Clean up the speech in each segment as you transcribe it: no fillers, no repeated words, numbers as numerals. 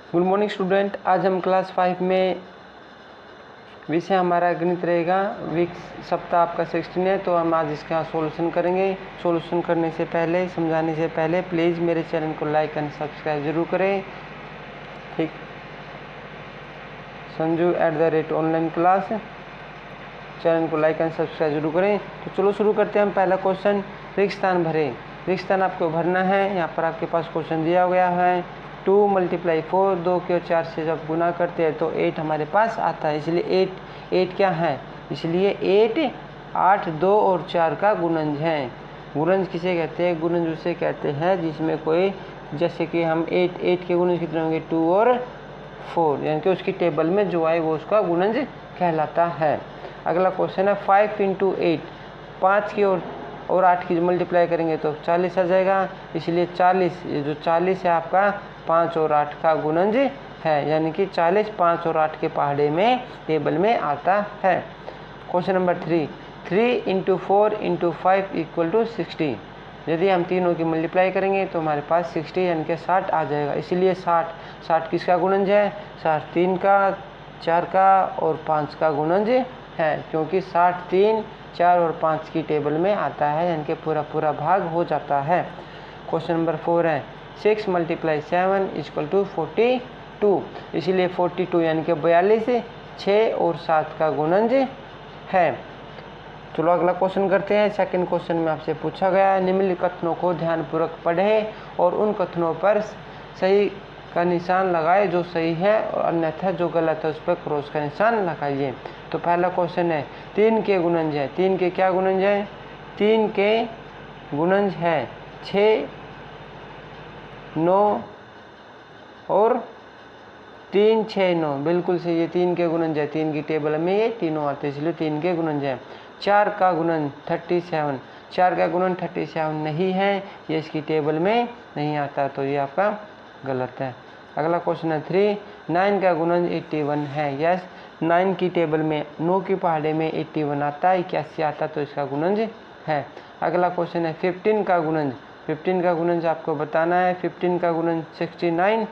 Good morning student. आज हम class 5 में विषय हमारा गणित रहेगा। वीक सप्ताह आपका 16 है, तो हम आज इसका सॉल्यूशन करेंगे। सॉल्यूशन करने से पहले, समझाने से पहले प्लीज़ मेरे चैनल को लाइक एंड सब्सक्राइब जरूर करें। ठीक, संजू@ऑनलाइन क्लास चैनल को लाइक एंड सब्सक्राइब जरूर करें। तो चलो शुरू करते हैं। हम पहला क्वेश्चन, रिक्त स्थान भरें। रिक्त स्थान आपको भरना है। यहाँ पर आपके पास क्वेश्चन दिया गया है 2 × 4, 2 के 4 से जब गुना करते हैं तो 8 हमारे पास आता है। इसलिए 8 क्या है, इसलिए 8 8 2 और 4 का गुणज है। गुणज किसे कहते हैं? गुणज उसे कहते हैं जिसमें कोई, जैसे कि हम 8 के गुणज कितने होंगे, 2 और 4, यानी कि उसकी टेबल में जो आए वो उसका गुणज कहलाता है। अगला क्वेश्चन है 5 × 8, 5 की और 8 की मल्टीप्लाई करेंगे तो 40 आ जाएगा। इसलिए 40, ये जो 40 है आपका 5 और 8 का गुणज है, यानी कि 40 5 और 8 के पहाड़े में टेबल में आता है। Question number 3 × 4 × 5 = 60। यदि हम तीनों की मल्टीप्लाई करेंगे तो हमारे पास 60 यानी कि 60 आ जाएगा। इसलिए 60 किसका गुणज है? 60 3 का, 4 का और 5 का गुणज है, क्योंकि 60 3 4 और 5 की टेबल में आता है, यानी कि पूरा भाग हो जाता है। क्वेश्चन नंबर 4 है 6 × 7 = 42। इसलिए 42 यानी कि 42 6 और 7 का गुणज है। चलो अगला क्वेश्चन करते हैं। सेकंड क्वेश्चन में आपसे पूछा गया है निम्नलिखित कथनों को ध्यानपूर्वक पढ़ें और उन कथनों पर सही का निशान लगाए जो सही है, और अन्यथा जो गलत है उस पर क्रॉस का निशान लगाइए। तो पहला क्वेश्चन है 3 के गुणज है। 3 के क्या गुणज है? 3 के गुणज है 6 9 और 3 6 9, बिल्कुल सही। ये 3 के गुणज है, 3 की टेबल में ये तीनों आते हैं, इसलिए 3 के गुणज है। 4 का गुणन 37, 4 का गुणन 37 नहीं है, ये इसकी टेबल में नहीं आता, तो ये आपका गलत है। अगला क्वेश्चन है 3 9 का गुणन 81 है। यस, 9 की टेबल में 9 की पहाड़े में 81 आता है, 81 आता, तो इसका गुणज है। अगला क्वेश्चन है 15 का गुणज। 15 का गुणज आपको बताना है। 15 का गुणज 69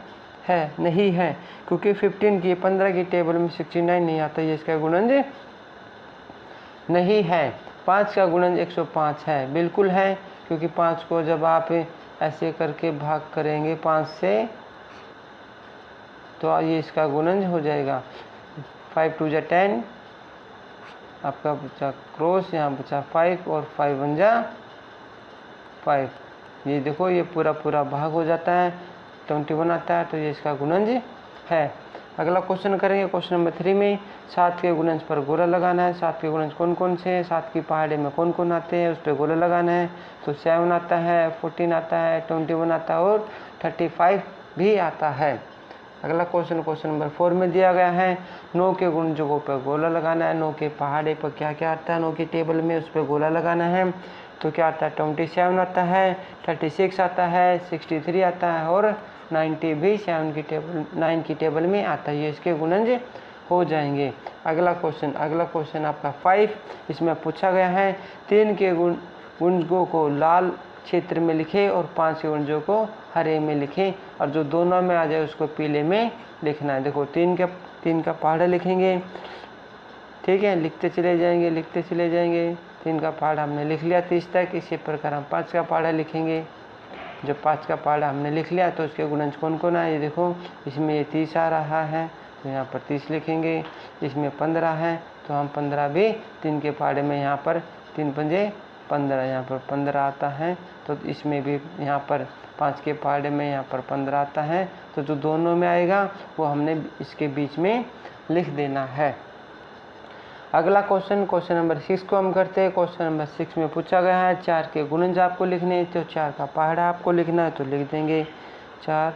है, नहीं है, क्योंकि 15 की टेबल में 69 नहीं आता, ये इसका गुणज नहीं है। 5 का गुणज 105 है, बिल्कुल है, क्योंकि 5 को जब आप ऐसे करके भाग करेंगे 5 से तो ये इसका गुणज हो जाएगा। 5 2 = 10, आपका बचा क्रॉस, यहाँ बचा 5 और 5 1 = 5। ये देखो, ये पूरा भाग हो जाता है, 21 आता है, तो ये इसका गुणज है। अगला क्वेश्चन करेंगे क्वेश्चन नंबर 3 में 7 के गुणज पर गोला लगाना है। 7 के गुणज कौन कौन से हैं, 7 की पहाड़े में कौन कौन आते हैं, उस पर गोला लगाना है। तो 7 आता है, 14 आता है, 21 आता है और 35 भी आता है। अगला क्वेश्चन नंबर 4 में दिया गया है 9 के गुणजों पर गोला लगाना है। 9 के पहाड़े पर क्या क्या आता है, 9 की टेबल में, उस पर गोला लगाना है। तो क्या आता है, 27 आता है, 36 आता है, 63 आता है और 90 भी 9 की टेबल में आता है, ये इसके गुणज हो जाएंगे। अगला क्वेश्चन आपका 5, इसमें पूछा गया है 3 के गुणजों को लाल क्षेत्र में लिखें और 5 के गुणजों को हरे में लिखें, और जो दोनों में आ जाए उसको पीले में लिखना है। देखो 3 का पहाड़ा लिखेंगे, ठीक है, लिखते चले जाएंगे। 3 का पहाड़ा हमने लिख लिया 30 तक। इसी प्रकार हम 5 का पहाड़ा लिखेंगे। जब 5 का पहाड़ा हमने लिख लिया तो उसके गुणज कौन कौन आए, ये देखो, इसमें ये 30 आ रहा है, तो यहाँ पर 30 लिखेंगे। इसमें 15 है, तो हम 15 भी 3 के पहाड़े में, यहाँ पर 3 पंजे 15, यहाँ पर 15 आता है, तो इसमें भी यहाँ पर 5 के पहाड़े में यहाँ पर 15 आता है, तो जो दोनों में आएगा वो हमने इसके बीच में लिख देना है। अगला क्वेश्चन नंबर 6 को हम करते हैं। क्वेश्चन नंबर 6 में पूछा गया है 4 के गुणज आपको लिखने हैं, तो 4 का पहाड़ा आपको लिखना है, तो लिख देंगे 4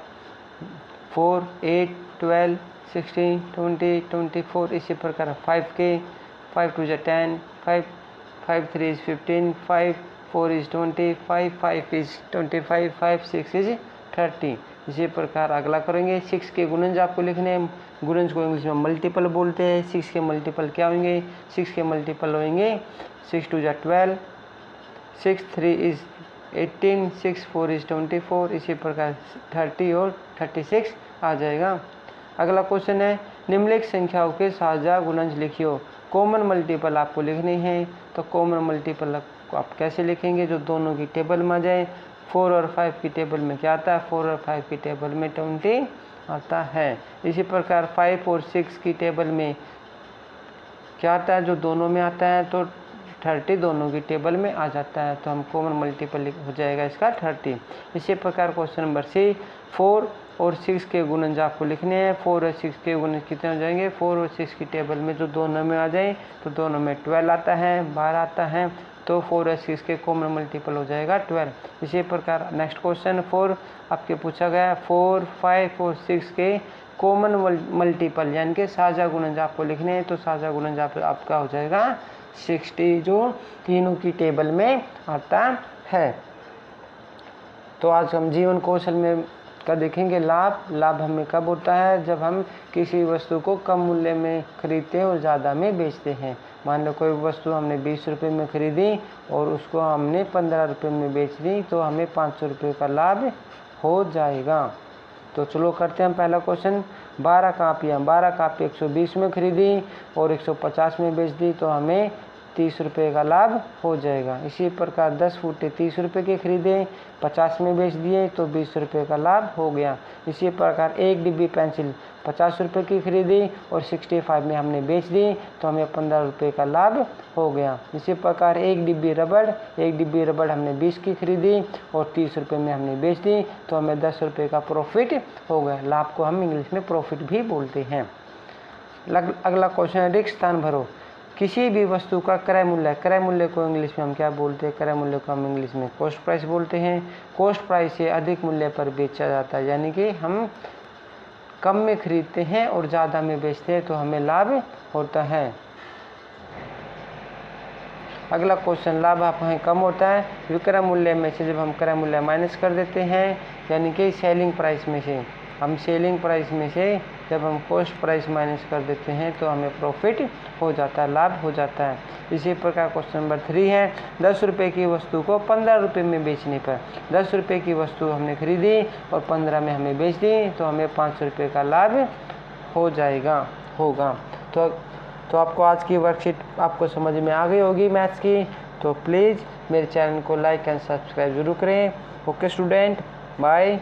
4 8 12 16 20 24। इसी प्रकार 5 के 5 2 = 10, 5 3 = 15, 5 4 = 20, 5 5 = 25, 5 6 = 30। इसी प्रकार अगला करेंगे। 6 के गुणज आपको लिखने हैं। गुणज को इंग्लिश में मल्टीपल बोलते हैं। 6 के मल्टीपल क्या होंगे? 6 के मल्टीपल होंगे 6 2 = 12, 6 3 = 18, 6 4 इज 24, इसी प्रकार 30 और 36 आ जाएगा। अगला क्वेश्चन है निम्नलिखित संख्याओं के साझा गुणज लिखियो। कॉमन मल्टीपल आपको लिखनी है, तो कॉमन मल्टीपल आप कैसे लिखेंगे, जो दोनों की टेबल में आ जाए। 4 और 5 की टेबल में क्या आता है, 4 और 5 की टेबल में 20 आता है। इसी प्रकार 5 और 6 की टेबल में क्या आता है, जो दोनों में आता है, तो 30 दोनों की टेबल में आ जाता है, तो हम कॉमन मल्टीपल हो जाएगा इसका 30। इसी प्रकार क्वेश्चन नंबर सी, 4 और 6 के गुणज आपको लिखने हैं। 4 और 6 के गुणज कितने हो जाएंगे, 4 और 6 की टेबल में जो दोनों में आ जाए, तो दोनों में 12 आता है, 12 आता है, तो 4 और 6 के कॉमन मल्टीपल हो जाएगा 12। इसी प्रकार नेक्स्ट क्वेश्चन 4 आपके पूछा गया, 4, 5 और 6 के कॉमन मल्टीपल यानी कि साझा गुणज आपको लिखने हैं, तो साझा गुणज आपका हो जाएगा 60, जो तीनों की टेबल में आता है। तो आज हम जीवन कौशल में का देखेंगे लाभ। लाभ हमें कब होता है, जब हम किसी वस्तु को कम मूल्य में खरीदते हैं और ज़्यादा में बेचते हैं। मान लो कोई वस्तु हमने 20 रुपये में खरीदी और उसको हमने 15 रुपये में बेच दी, तो हमें 500 रुपये का लाभ हो जाएगा। तो चलो करते हैं पहला क्वेश्चन। 12 कापी 120 में खरीदी और 150 में बेच दी, तो हमें 30 रुपये का लाभ हो जाएगा। इसी प्रकार 10 फुट्टे 30 रुपये के खरीदे, 50 में बेच दिए, तो 20 रुपये का लाभ हो गया। इसी प्रकार एक डिब्बी पेंसिल 50 रुपये की खरीदी और 65 में हमने बेच दी, तो हमें 15 रुपये का लाभ हो गया। इसी प्रकार एक डिब्बी रबड़ हमने 20 की खरीदी और 30 रुपये में हमने बेच दी, तो हमें 10 रुपये का प्रॉफिट हो गया। लाभ को हम इंग्लिश में प्रॉफिट भी बोलते हैं। अगला क्वेश्चन है रिक्त स्थान भरो। किसी भी वस्तु का क्रय मूल्य को इंग्लिश में हम क्या बोलते हैं, क्रय मूल्य को हम इंग्लिश में कॉस्ट प्राइस बोलते हैं। कॉस्ट प्राइस से अधिक मूल्य पर बेचा जाता है, यानी कि हम कम में खरीदते हैं और ज़्यादा में बेचते हैं, तो हमें लाभ होता है। अगला क्वेश्चन लाभ हमें कम होता है विक्रय मूल्य में से, जब हम क्रय मूल्य माइनस कर देते हैं, यानी कि सेलिंग प्राइस में से, हम सेलिंग प्राइस में से जब हम कॉस्ट प्राइस माइनस कर देते हैं, तो हमें प्रॉफिट हो जाता है, लाभ हो जाता है। इसी प्रकार क्वेश्चन नंबर 3 है 10 रुपये की वस्तु को 15 रुपये में बेचने पर, 10 रुपये की वस्तु हमने खरीदी और 15 में हमें बेच दी, तो हमें 500 रुपये का लाभ होगा। तो आपको आज की वर्कशीट आपको समझ में आ गई होगी मैथ्स की। तो प्लीज़ मेरे चैनल को लाइक एंड सब्सक्राइब जरूर करें। Okay student, bye.